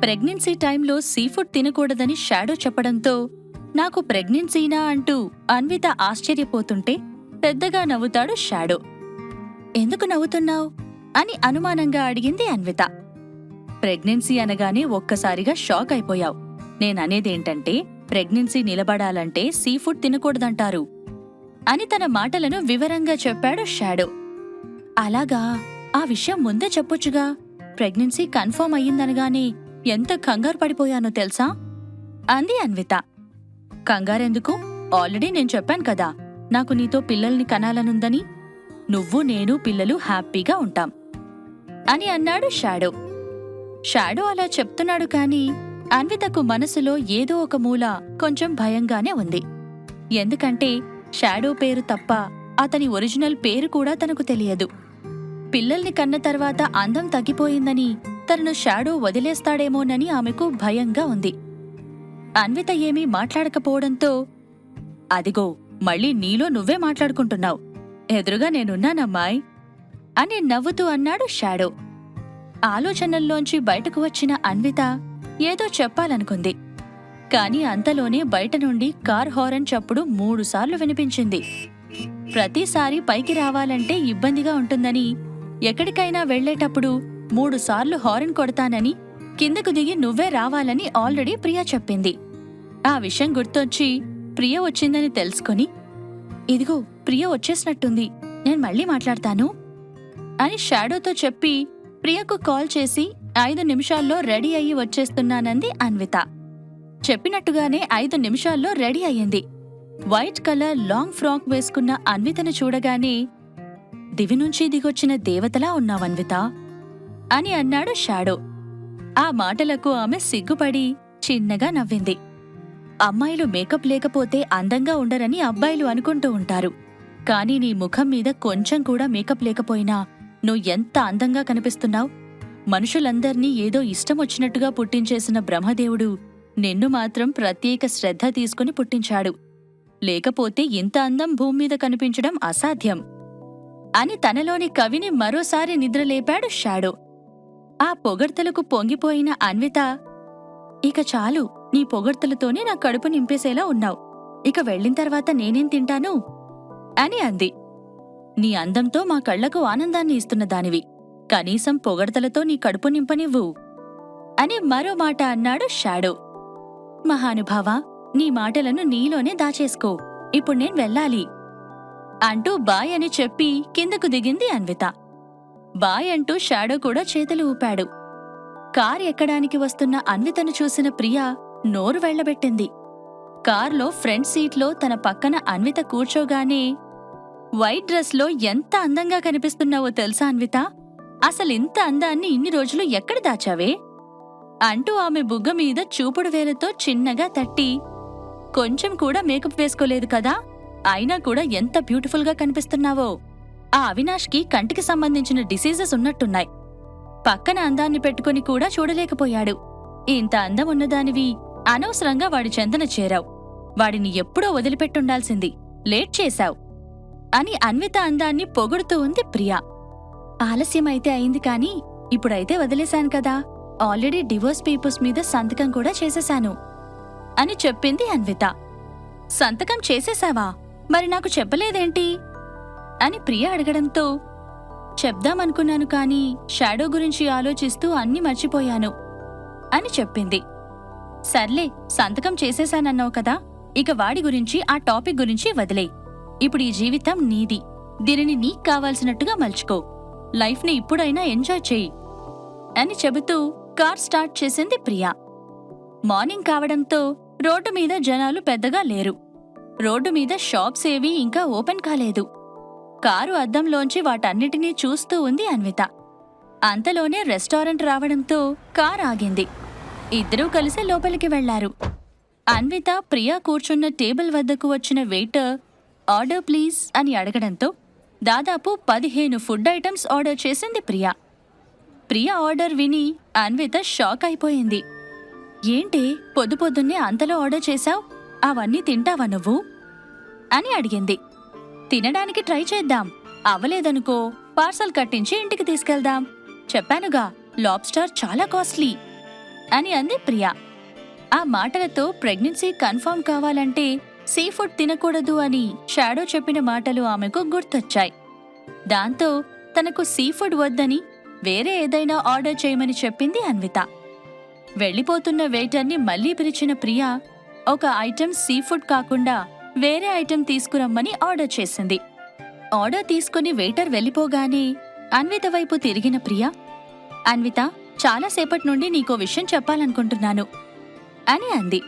Pregnancy టైంలో seafood తినకూడదని shadow చెప్పడంతో నాకు ప్రెగ్నెన్సీనా అంటూ అన్విత ఆశ్చర్యపోతుంటే పెద్దగా నవ్వుతాడు షాడో. ఎందుకు నవ్వుతున్నావ్ అని అనుమానంగా అడిగింది అన్విత. ప్రెగ్నెన్సీ అనగానే ఒక్కసారిగా షాక్ అయిపోయావు. నేననేదేంటంటే ప్రెగ్నెన్సీ నిలబడాలంటే సీఫుడ్ తినకూడదంటారు అని తన మాటలను వివరంగా చెప్పాడు షాడో. అలాగా, ఆ విషయం ముందే చెప్పొచ్చుగా. ప్రెగ్నెన్సీ కన్ఫర్మ్ అయ్యిందనగానే ఎంత కంగారు పడిపోయానో తెలుసా అంది అన్విత. కంగారెందుకు? ఆల్రెడీ నేను చెప్పాను కదా, నాకు నీతో పిల్లల్ని కనాలనుందని. నువ్వు నేను పిల్లలు హ్యాపీగా ఉంటాం అని అన్నాడు షాడో. షాడో అలా చెప్తున్నాడు కాని అన్వితకు మనసులో ఏదో ఒక మూల కొంచెం భయంగానే ఉంది. ఎందుకంటే షాడో పేరు తప్ప అతని ఒరిజినల్ పేరు కూడా తనకు తెలియదు. పిల్లల్ని కన్న తర్వాత అందం తగ్గిపోయిందని తనను షాడో వదిలేస్తాడేమోనని ఆమెకు భయంగా ఉంది. అన్విత ఏమీ మాట్లాడకపోవడంతో, అదిగో మళ్ళీ నీలో నువ్వే మాట్లాడుకుంటున్నావు, ఎదురుగా నేనున్నానమ్మాయ్ అని నవ్వుతూ అన్నాడు షాడో. ఆలోచనల్లోంచి బయటకు వచ్చిన అన్విత ఏదో చెప్పాలనుకుంది. కాని అంతలోనే బయట నుండి కార్ హారన్ చప్పుడు 3 సార్లు వినిపించింది. ప్రతిసారి పైకి రావాలంటే ఇబ్బందిగా ఉంటుందని, ఎక్కడికైనా వెళ్లేటప్పుడు 3 సార్లు హారన్ కొడతానని, కిందకు దిగి నువ్వే రావాలని ఆల్రెడీ ప్రియా చెప్పింది. ఆ విషయం గుర్తొచ్చి ప్రియ వచ్చిందని తెలుసుకొని, ఇదిగో ప్రియ వచ్చేసినట్టుంది, నేను మళ్ళీ మాట్లాడతాను అని షాడోతో చెప్పి ప్రియకు కాల్ చేసి 5 నిమిషాల్లో రెడీ అయ్యి వచ్చేస్తున్నానంది అన్విత. చెప్పినట్టుగానే 5 నిమిషాల్లో రెడీ అయ్యింది. వైట్ కలర్ లాంగ్ ఫ్రాక్ వేసుకున్న అన్వితను చూడగానే, దివి నుంచి దిగొచ్చిన దేవతలా ఉన్నావన్విత అని అన్నాడు షాడో. ఆ మాటలకు ఆమె సిగ్గుపడి చిన్నగా నవ్వింది. అమ్మాయిలు మేకప్ లేకపోతే అందంగా ఉండరని అబ్బాయిలు అనుకుంటూ ఉంటారు. కాని నీ ముఖం మీద కొంచెం కూడా మేకప్ లేకపోయినా నువ్వు ఎంత అందంగా కనిపిస్తున్నావ్. మనుషులందర్నీ ఏదో ఇష్టమొచ్చినట్టుగా పుట్టించేసిన బ్రహ్మదేవుడు నిన్ను మాత్రం ప్రత్యేక శ్రద్ధ తీసుకుని పుట్టించాడు. లేకపోతే ఇంత అందం భూమ్మీద కనిపించడం అసాధ్యం అని తనలోని కవిని మరోసారి నిద్రలేపాడు షాడో. ఆ పొగడ్తలకు పొంగిపోయిన అన్విత, ఇక చాలు, నీ పొగడ్తలతోనే నా కడుపు నింపేసేలా ఉన్నావు, ఇక వెళ్ళిన తర్వాత నేనేం తింటాను అని అంది. నీ అందంతో మా కళ్లకు ఆనందాన్ని ఇస్తున్న దానివి, కనీసం పొగడ్తలతో నీ కడుపు నింపనివ్వు అని మరో మాట అన్నాడు షాడో. మహానుభావా, నీ మాటలను నీలోనే దాచేసుకో, ఇప్పుడు నేను వెళ్ళాలి అంటూ బాయ్ అని చెప్పి కిందకు దిగింది అన్విత. బాయ్ అంటూ షాడో కూడా చేతులు ఊపాడు. కార్ ఎక్కడానికి వస్తున్న అన్వితను చూసిన ప్రియా నోరు వెళ్లబెట్టింది. కార్లో ఫ్రంట్ సీట్లో తన పక్కన అన్విత కూర్చోగానే, వైట్ డ్రెస్లో ఎంత అందంగా కనిపిస్తున్నావో తెలుసా అన్విత, అసలింత అందాన్ని ఇన్ని రోజులు ఎక్కడ దాచావే అంటూ ఆమె బుగ్గ మీద చూపుడు వేలతో చిన్నగా తట్టి, కొంచెం కూడా మేకప్ వేసుకోలేదు కదా, అయినా కూడా ఎంత బ్యూటిఫుల్గా కనిపిస్తున్నావో. ఆ అవినాష్కి కంటికి సంబంధించిన డిసీజెస్ ఉన్నట్టున్నాయి, పక్కన అందాన్ని పెట్టుకుని కూడా చూడలేకపోయాడు. ఇంత అందం ఉన్నదానివి అనవసరంగా వాడి చెంతన చేరావు, వాడిని ఎప్పుడో వదిలిపెట్టుండాల్సింది, లేట్ చేశావు అని అన్విత అందాన్ని పొగుడుతూ ఉంది ప్రియా. ఆలస్యమైతే అయింది కాని ఇప్పుడైతే వదిలేశాను కదా, ఆల్రెడీ డివోర్స్ పేపర్స్ మీద సంతకం కూడా చేసేశాను అని చెప్పింది అన్విత. సంతకం చేసేశావా? మరి నాకు చెప్పలేదేంటి అని ప్రియా అడగడంతో, చెప్దామనుకున్నాను కాని షాడో గురించి ఆలోచిస్తూ అన్నీ మర్చిపోయాను అని చెప్పింది. సర్లే, సంతకం చేసేశానన్నావు కదా, ఇక వాడి గురించి ఆ టాపిక్ గురించి వదిలే. ఇప్పుడు ఈ జీవితం నీది, దీనిని నీకు కావాల్సినట్టుగా మలుచుకో, లైఫ్ని ఇప్పుడైనా ఎంజాయ్ చెయ్యి అని చెబుతూ కార్ స్టార్ట్ చేసింది ప్రియా. మార్నింగ్ కావడంతో రోడ్డు మీద జనాలు పెద్దగా లేరు. రోడ్డు మీద షాప్స్ ఏవీ ఇంకా ఓపెన్ కాలేదు. కారు అద్దంలోంచి వాటన్నిటినీ చూస్తూ ఉంది అన్విత. అంతలోనే రెస్టారెంట్ రావడంతో కార్ ఆగింది. ఇద్దరూ కలిసి లోపలికి వెళ్లారు. అన్విత ప్రియా కూర్చున్న టేబుల్ వద్దకు వచ్చిన వెయిటర్ ఆర్డర్ ప్లీజ్ అని అడగడంతో దాదాపు 15 ఫుడ్ ఐటమ్స్ ఆర్డర్ చేసింది ప్రియా. ప్రియా ఆర్డర్ విని అన్విత షాక్ అయిపోయింది. ఏంటి పొద్దున్నే అంతలో ఆర్డర్ చేశావ్, అవన్నీ తింటావా నువ్వు అని అడిగింది. తినడానికి ట్రై చేద్దాం, అవ్వలేదనుకో పార్సల్ కట్టించి ఇంటికి తీసుకెళ్దాం. చెప్పానుగా, లాబ్స్టర్ చాలా కాస్ట్లీ అని అంది ప్రియా. ఆ మాటలతో ప్రెగ్నెన్సీ కన్ఫర్మ్ కావాలంటే సీ ఫుడ్ తినకూడదు అని షాడో చెప్పిన మాటలు ఆమెకు గుర్తొచ్చాయి. దాంతో తనకు సీ ఫుడ్ వద్దని వేరే ఏదైనా ఆర్డర్ చేయమని చెప్పింది అన్విత. వెళ్లిపోతున్న వెయిటర్ని మళ్లీ పిలిచిన ప్రియా ఒక ఐటెం సీ ఫుడ్ కాకుండా వేరే ఐటెం తీసుకురమ్మని ఆర్డర్ చేసింది. ఆర్డర్ తీసుకుని వెయిటర్ వెళ్లిపోగానే అన్విత వైపు తిరిగిన ప్రియా, అన్విత, చాలాసేపటి నుండి నీకో విషయం చెప్పాలనుకుంటున్నాను అని అంది.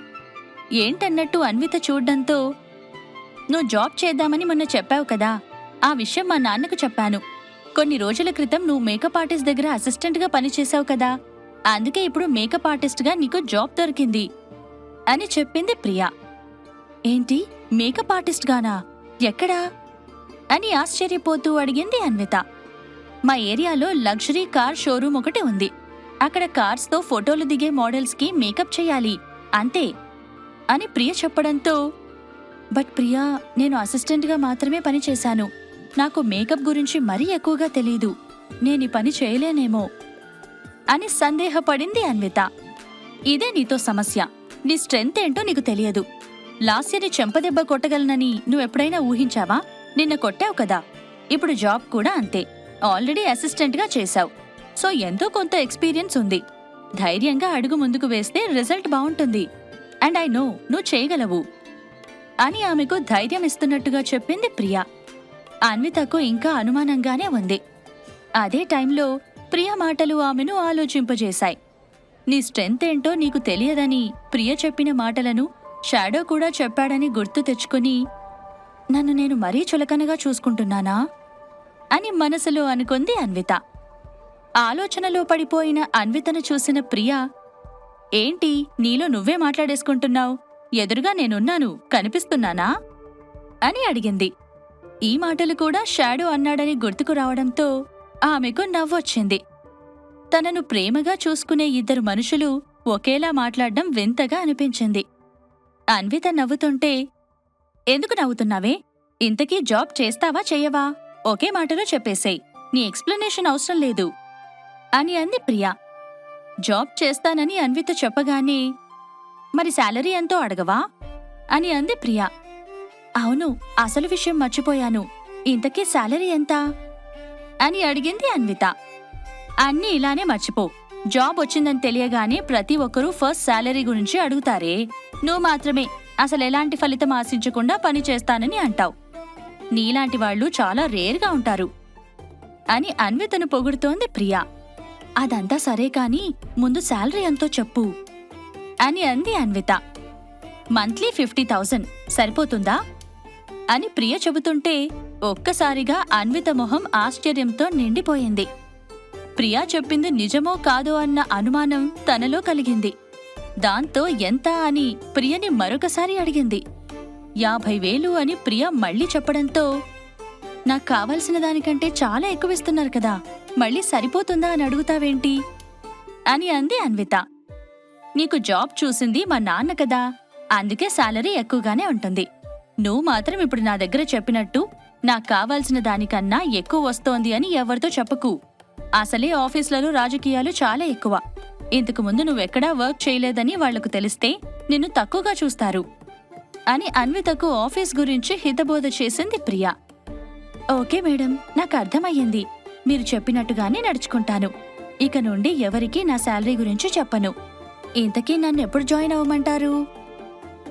ఏంటన్నట్టు అన్విత చూడ్డంతో, నువ్వు జాబ్ చేద్దామని మొన్న చెప్పావు కదా, ఆ విషయం మా నాన్నకు చెప్పాను. కొన్ని రోజుల క్రితం నువ్వు మేకప్ ఆర్టిస్ట్ దగ్గర అసిస్టెంట్గా పనిచేశావు కదా, అందుకే ఇప్పుడు మేకప్ ఆర్టిస్ట్గా నీకు జాబ్ దొరికింది అని చెప్పింది ప్రియా. ఏంటి, మేకప్ ఆర్టిస్ట్గానా? ఎక్కడా అని ఆశ్చర్యపోతూ అడిగింది అన్విత. మా ఏరియాలో లగ్జరీ కార్ షోరూమ్ ఒకటి ఉంది. అక్కడ కార్స్తో ఫోటోలు దిగే మోడల్స్కి మేకప్ చెయ్యాలి, అంతే అని ప్రియ చెప్పడంతో, బట్ ప్రియా, నేను అసిస్టెంట్గా మాత్రమే పనిచేశాను. నాకు మేకప్ గురించి మరీ ఎక్కువగా తెలీదు. నేనీ పని చేయలేనేమో అని సందేహపడింది అన్విత. ఇదే నీతో సమస్య. నీ స్ట్రెంత్ ఏంటో నీకు తెలియదు. లాస్యని చెంపదెబ్బ కొట్టగలనని నువ్వెప్పుడైనా ఊహించావా? నిన్న కొట్టావు కదా. ఇప్పుడు జాబ్ కూడా అంతే. ఆల్రెడీ అసిస్టెంట్గా చేశావు. సో ఎంతో కొంత ఎక్స్పీరియన్స్ ఉంది. ధైర్యంగా అడుగు ముందుకు వేస్తే రిజల్ట్ బావుంటుంది. అండ్ ఐ నో నువ్వు చేయగలవు అని ఆమెకు ధైర్యం ఇస్తున్నట్టుగా చెప్పింది ప్రియా. అన్వితకు ఇంకా అనుమానంగానే ఉంది. అదే టైంలో ప్రియ మాటలు ఆమెను ఆలోచింపజేశాయి. నీ స్ట్రెంత్ ఏంటో నీకు తెలియదని ప్రియ చెప్పిన మాటలను షాడో కూడా చెప్పాడని గుర్తు తెచ్చుకుని, నన్ను నేను మరీ చులకనగా చూసుకుంటున్నానా అని మనసులో అనుకుంది అన్విత. ఆలోచనలో పడిపోయిన అన్వితను చూసిన ప్రియా, ఏంటి నీలో నువ్వే మాట్లాడేసుకుంటున్నావు? ఎదురుగా నేనున్నాను, కనిపిస్తున్నానా అని అడిగింది. ఈ మాటలు కూడా షాడో అన్నాడని గుర్తుకు రావడంతో ఆమెకు నవ్వొచ్చింది. తనను ప్రేమగా చూసుకునే ఇద్దరు మనుషులు ఒకేలా మాట్లాడడం వింతగా అనిపించింది. అన్విత నవ్వుతుంటే, ఎందుకు నవ్వుతున్నావే? ఇంతకీ జాబ్ చేస్తావా చెయ్యవా? ఒకే మాటలో చెప్పేసేయ్, నీ ఎక్స్ప్లెనేషన్ అవసరం లేదు అని అంది ప్రియా. జాబ్ చేస్తానని అన్విత చెప్పగానే, మరి శాలరీ ఎంతో అడగవా అని అంది ప్రియా. అవును, అసలు విషయం మర్చిపోయాను. ఇంతకీ శాలరీ ఎంత అని అడిగింది అన్విత. అన్నీ ఇలానే మర్చిపో. జాబ్ వచ్చిందని తెలియగానే ప్రతి ఒక్కరూ ఫస్ట్ శాలరీ గురించి అడుగుతారే. నువ్వు మాత్రమే అసలెలాంటి ఫలితం ఆశించకుండా పని చేస్తానని అంటావు. నీలాంటి వాళ్ళు చాలా రేర్గా ఉంటారు అని అన్వితను పొగుడుతోంది ప్రియా. అదంతా సరే కాని ముందు శాలరీ ఎంతో చెప్పు అని అంది అన్విత. మంత్లీ 50,000 సరిపోతుందా అని ప్రియ చెబుతుంటే ఒక్కసారిగా అన్విత మొహం ఆశ్చర్యంతో నిండిపోయింది. ప్రియా చెప్పింది నిజమో కాదో అన్న అనుమానం తనలో కలిగింది. దాంతో ఎంత అని ప్రియని మరొకసారి అడిగింది. 50,000 అని ప్రియ మళ్లీ చెప్పడంతో, నాకు కావలసిన దానికంటే చాలా ఎక్కువిస్తున్నారు కదా, మళ్ళీ సరిపోతుందా అని అడుగుతావేంటి అని అంది అన్విత. నీకు జాబ్ చూసింది మా నాన్న కదా, అందుకే శాలరీ ఎక్కువగానే ఉంటుంది. నువ్వు మాత్రం ఇప్పుడు నా దగ్గర చెప్పినట్టు నాకు కావాల్సిన దానికన్నా ఎక్కువ వస్తోంది అని ఎవరితో చెప్పకు. అసలే ఆఫీసులలో రాజకీయాలు చాలా ఎక్కువ. ఇంతకు ముందు నువ్వెక్కడా వర్క్ చేయలేదని వాళ్లకు తెలిస్తే నిన్ను తక్కువగా చూస్తారు అని అన్వితకు ఆఫీస్ గురించి హితబోధ చేసింది ప్రియా. ఓకే మేడం, నాకు అర్థమయ్యింది. మీరు చెప్పినట్టుగానే నడుచుకుంటాను. ఇక నుండి ఎవరికీ నా శాలరీ గురించి చెప్పను. ఇంతకీ నన్నెప్పుడు జాయిన్ అవ్వమంటారు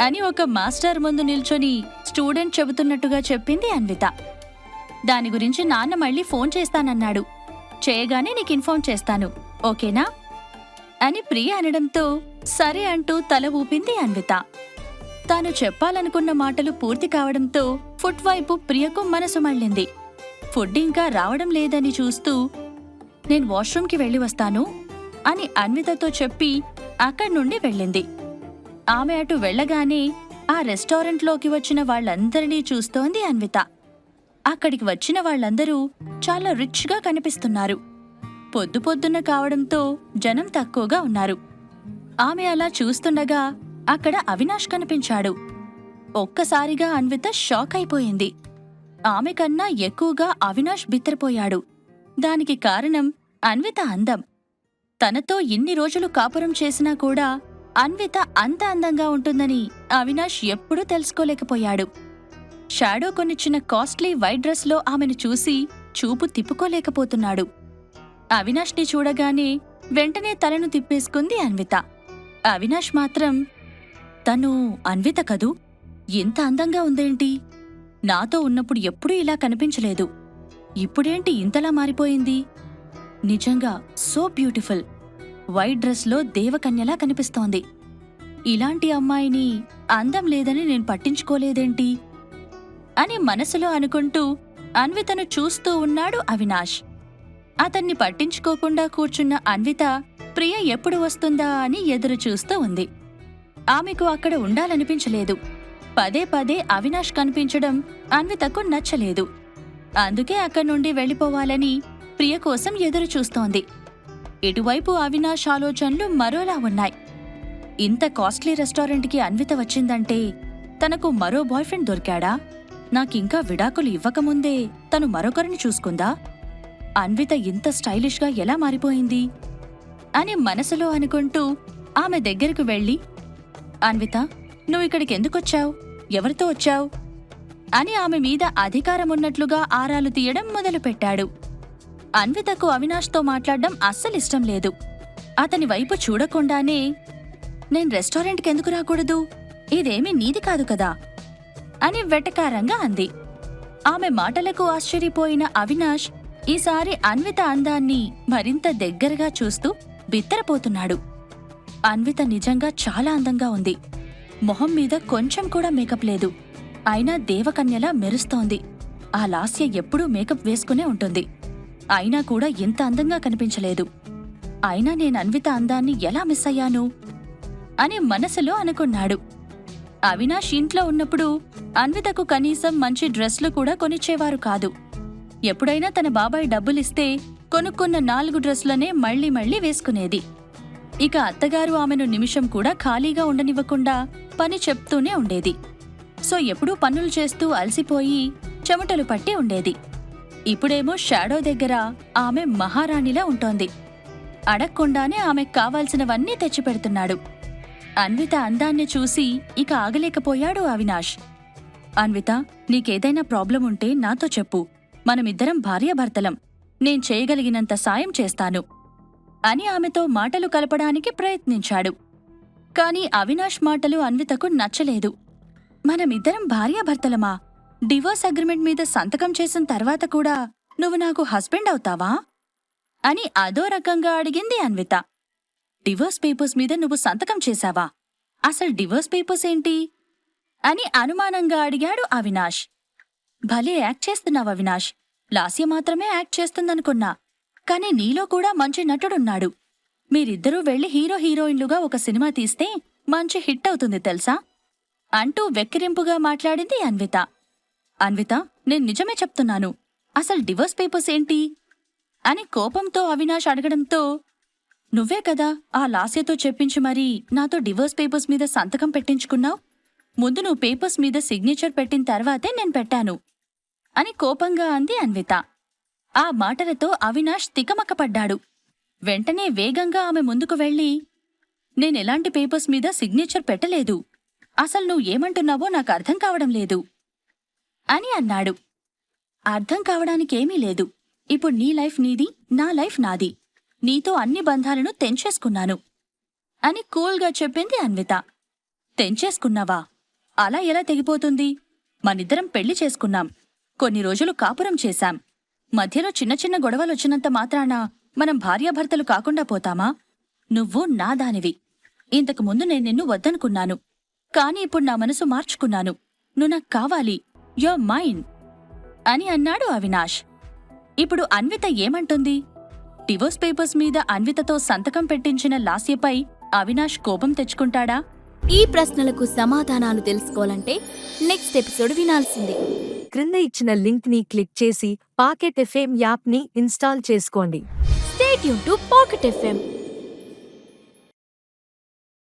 అని ఒక మాస్టర్ ముందు నిల్చొని స్టూడెంట్ చెబుతున్నట్టుగా చెప్పింది అన్విత. దాని గురించి నాన్న మళ్ళీ ఫోన్ చేస్తానన్నాడు. చేయగానే నీకు ఇన్ఫార్మ్ చేస్తాను, ఓకేనా అని ప్రియ అనడంతో సరే అంటూ తల ఊపింది అన్విత. తాను చెప్పాలనుకున్న మాటలు పూర్తి కావడంతో ఫుడ్ వైపు ప్రియకు మనసు మళ్ళింది. ఫుడ్ ఇంకా రావడం లేదని చూస్తూ, నేను వాష్రూమ్కి వెళ్ళి వస్తాను అని అన్వితతో చెప్పి అక్కడ్నుండి వెళ్ళింది. ఆమె అటు వెళ్లగానే ఆ రెస్టారెంట్లోకి వచ్చిన వాళ్లందరినీ చూస్తోంది అన్విత. అక్కడికి వచ్చిన వాళ్లందరూ చాలా రిచ్గా కనిపిస్తున్నారు. పొద్దు పొద్దున్న కావడంతో జనం తక్కువగా ఉన్నారు. ఆమె అలా చూస్తుండగా అక్కడ అవినాష్ కనిపించాడు. ఒక్కసారిగా అన్విత షాక్ అయిపోయింది. ఆమె కన్నా ఎక్కువగా అవినాష్ బిత్తరపోయాడు. దానికి కారణం అన్విత అందం. తనతో ఇన్ని రోజులు కాపురం చేసినా కూడా అన్విత అంత అందంగా ఉంటుందని అవినాష్ ఎప్పుడూ తెలుసుకోలేకపోయాడు. షాడో కొనిచ్చిన కాస్ట్లీ వైట్ డ్రెస్లో ఆమెను చూసి చూపు తిప్పుకోలేకపోతున్నాడు. అవినాష్ని చూడగానే వెంటనే తలను తిప్పేసుకుంది అన్విత. అవినాష్ మాత్రం, తను అన్విత కదూ, ఎంత అందంగా ఉందేంటి? నాతో ఉన్నప్పుడు ఎప్పుడూ ఇలా కనిపించలేదు, ఇప్పుడేంటి ఇంతలా మారిపోయింది? నిజంగా సో బ్యూటిఫుల్, వైట్ డ్రెస్లో దేవకన్యలా కనిపిస్తోంది. ఇలాంటి అమ్మాయిని అందం లేదని నేను పట్టించుకోలేదేంటి అని మనసులో అనుకుంటూ అన్వితను చూస్తూ ఉన్నాడు అవినాష్. అతన్ని పట్టించుకోకుండా కూర్చున్న అన్విత ప్రియ ఎప్పుడు వస్తుందా అని ఎదురు చూస్తూ ఉంది. ఆమెకు అక్కడ ఉండాలనిపించలేదు. పదే పదే అవినాష్ కనిపించడం అన్వితకు నచ్చలేదు. అందుకే అక్కడి నుండి వెళ్ళిపోవాలని ప్రియ కోసం ఎదురు చూస్తోంది. ఇటువైపు అవినాష్ ఆలోచనలు మరోలా ఉన్నాయి. ఇంత కాస్ట్లీ రెస్టారెంట్కి అన్విత వచ్చిందంటే తనకు మరో బాయ్ ఫ్రెండ్ దొరికాడా? నాకింకా విడాకులు ఇవ్వకముందే తను మరొకరిని చూసుకుందా? అన్విత ఇంత స్టైలిష్గా ఎలా మారిపోయింది అని మనసులో అనుకుంటూ ఆమె దగ్గరకు వెళ్ళి, అన్విత, నువ్విక్కడికెందుకొచ్చావు? ఎవరితో వచ్చావు అని ఆమె మీద అధికారమున్నట్లుగా ఆరాలు తీయడం మొదలుపెట్టాడు. అన్వితకు అవినాష్తో మాట్లాడడం అస్సలిష్టం లేదు. అతని వైపు చూడకుండానే, నేను రెస్టారెంట్కెందుకు రాకూడదు? ఇదేమీ నీది కాదు కదా అని వెటకారంగా అంది. ఆమె మాటలకు ఆశ్చర్యపోయిన అవినాష్ ఈసారి అన్విత అందాన్ని మరింత దగ్గరగా చూస్తూ బిత్తరపోతున్నాడు. అన్విత నిజంగా చాలా అందంగా ఉంది. మొహం మీద కొంచెం కూడా మేకప్ లేదు. అయినా దేవకన్యలా మెరుస్తోంది. ఆ లాస్య ఎప్పుడూ మేకప్ వేసుకునే ఉంటుంది. అయినా కూడా ఇంత అందంగా కనిపించలేదు. అయినా నేను అన్విత అందాన్ని ఎలా మిస్ అయ్యాను అని మనసులో అనుకున్నాడు. అవినాష్ ఇంట్లో ఉన్నప్పుడు అన్వితకు కనీసం మంచి డ్రెస్లు కూడా కొనిచ్చేవారు కాదు. ఎప్పుడైనా తన బాబాయ్ డబ్బులిస్తే కొనుక్కున్న 4 డ్రెస్లనే మళ్లీ మళ్లీ వేసుకునేది. ఇక అత్తగారు ఆమెను నిమిషం కూడా ఖాళీగా ఉండనివ్వకుండా పని చెప్తూనే ఉండేది. సో ఎప్పుడూ పనులు చేస్తూ అలసిపోయి చెమటలు పట్టి ఉండేది. ఇప్పుడేమో షాడో దగ్గర ఆమె మహారాణిలా ఉంటోంది. అడక్కుండానే ఆమెకు కావాల్సినవన్నీ తెచ్చిపెడుతున్నాడు. అన్విత అందాన్ని చూసి ఇక ఆగలేకపోయాడు అవినాష్. అన్విత, నీకేదైనా ప్రాబ్లం ఉంటే నాతో చెప్పు. మనమిద్దరం భార్యాభర్తలం. నేను చేయగలిగినంత సాయం చేస్తాను అని ఆమెతో మాటలు కలపడానికి ప్రయత్నించాడు. కాని అవినాష్ మాటలు అన్వితకు నచ్చలేదు. మనమిద్దరం భార్యాభర్తలమా? డివోర్స్ అగ్రిమెంట్ మీద సంతకం చేసిన తర్వాత కూడా నువ్వు నాకు హస్బెండ్ అవుతావా అని అదో రకంగా అడిగింది అన్విత. డివోర్స్ పేపర్స్ మీద నువ్వు సంతకం చేశావా? అసలు డివోర్స్ పేపర్స్ ఏంటి అని అనుమానంగా అడిగాడు అవినాష్. భలే యాక్ట్ చేస్తున్నావు అవినాష్. లాస్య మాత్రమే యాక్ట్ చేస్తుందనుకున్నా, కాని నీలో కూడా మంచి నటుడున్నాడు. మీరిద్దరూ వెళ్లి హీరో హీరోయిన్లుగా ఒక సినిమా తీస్తే మంచి హిట్ అవుతుంది తెలుసా అంటూ వెక్కిరింపుగా మాట్లాడింది అన్విత. అన్విత, నేను నిజమే చెప్తున్నాను. అసలు డివోర్స్ పేపర్స్ ఏంటి అని కోపంతో అవినాష్ అడగడంతో, నువ్వే కదా ఆ లాస్యతో చెప్పించి మరీ నాతో డివోర్స్ పేపర్స్ మీద సంతకం పెట్టించుకున్నావు. ముందు నువ్వు పేపర్స్ మీద సిగ్నేచర్ పెట్టిన తర్వాతే నేను పెట్టాను అని కోపంగా అంది అన్విత. ఆ మాటలతో అవినాష్ తికమకపడ్డాడు. వెంటనే వేగంగా ఆమె ముందుకు వెళ్ళి, నేనెలాంటి పేపర్స్ మీద సిగ్నేచర్ పెట్టలేదు. అసలు నువ్వు ఏమంటున్నావో నాకు అర్థం కావడం లేదు అని అన్నాడు. అర్థం కావడానికేమీ లేదు. ఇప్పుడు నీ లైఫ్ నీది, నా లైఫ్ నాది. నీతో అన్ని బంధాలను తెంచేసుకున్నాను అని కూల్గా చెప్పింది అన్విత. తెంచేసుకున్నావా? అలా ఎలా తెగిపోతుంది? మనిద్దరం పెళ్లి చేసుకున్నాం, కొన్ని రోజులు కాపురం చేశాం. మధ్యలో చిన్న చిన్న గొడవలొచ్చినంత మాత్రాన మనం భార్యాభర్తలు కాకుండా పోతామా? నువ్వు నా దానివి. ఇంతకు ముందు నేను నిన్ను వద్దనుకున్నాను, కాని ఇప్పుడు నా మనసు మార్చుకున్నాను. నువ్వు నాకు కావాలి, యువర్ మైన్ అని అన్నాడు అవినాష్. ఇప్పుడు అన్విత ఏమంటుంది? డివోర్స్ పేపర్స్ మీద అన్వితతో సంతకం పెట్టించిన లాస్యపై అవినాష్ కోపం తెచ్చుకుంటాడా? ఈ ప్రశ్నలకు సమాధానాలు తెలుసుకోవాలంటే నెక్స్ట్ ఎపిసోడ్ వినాల్సిందే. క్రింద ఇచ్చిన లింక్ ని క్లిక్ చేసి పాకెట్ ఎఫ్ఎం యాప్ ని ఇన్స్టాల్ చేసుకోండి. Stay tune to pocket FM.